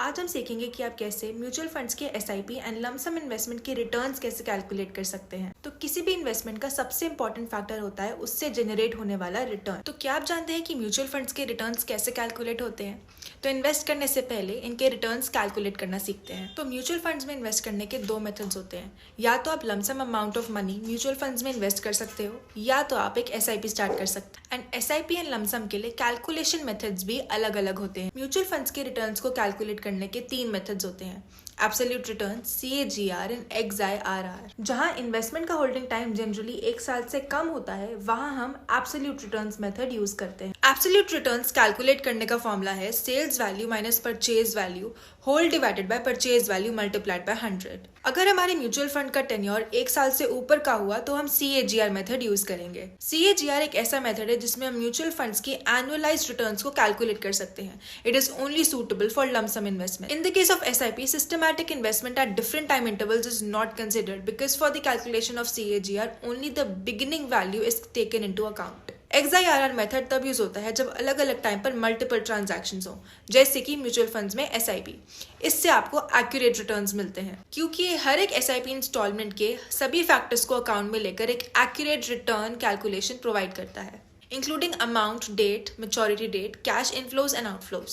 आज हम सीखेंगे कि आप कैसे म्यूचुअल फंड्स के SIP and lump sum investment के रिटर्न्स कैसे कैलकुलेट कर सकते हैं। तो किसी भी इन्वेस्टमेंट का सबसे इंपॉर्टेंट फैक्टर होता है उससे जनरेट होने वाला रिटर्न। तो क्या आप जानते हैं कि म्यूचुअल फंड्स के रिटर्न्स कैसे कैलकुलेट होते हैं? तो इन्वेस्ट करने से पहले इनके रिटर्न्स कैलकुलेट करना सीखते हैं। तो म्यूचुअल फंड्स में इन्वेस्ट करने के दो मेथड्स होते हैं। या तो आप lump sum amount of money mutual funds में इन्वेस्ट कर सकते हो, या तो आप एक एसआईपी स्टार्ट कर सकते हैं। एंड एसआईपी एंड लंप सम के लिए कैलकुलेशन मेथड्स भी अलग अलग होते हैं। म्यूचुअल फंड्स के रिटर्न्स को कैलकुलेट करने के तीन मेथड्स होते हैं: absolute return, CAGR and XIRR। जहां इन्वेस्टमेंट का होल्डिंग टाइम जनरली 1 साल से कम होता है, वहां हम एब्सोल्यूट रिटर्न्स मेथड यूज करते हैं। एब्सोल्यूट रिटर्न्स कैलकुलेट करने का फॉर्मूला है sales value minus purchase value whole divided by purchase value multiplied by 100। अगर हमारे म्यूचुअल फंड का टेन्योर 1 साल से ऊपर का हुआ तो हम CAGR मेथड यूज करेंगे। CAGR एक ऐसा मेथड है जिसमें हम म्यूचुअल फंड्स की एनुअलाइज्ड रिटर्न्स को कैलकुलेट कर सकते हैं। It is only suitable for lump sum investment. In the case of SIP, systematic investment at different time intervals is not considered because for the calculation of CAGR only the beginning value is taken into account. XIRR method तब use होता है जब अलग अलग time पर multiple transactions हो, जैसे कि म्यूचुअल फंड्स में SIP। इससे आपको एक्यूरेट रिटर्न्स मिलते हैं क्योंकि हर एक SIP इंस्टॉलमेंट के सभी फैक्टर्स को अकाउंट में लेकर एक एक्यूरेट रिटर्न कैलकुलेशन प्रोवाइड करता है, including amount, date, maturity date, cash inflows and outflows.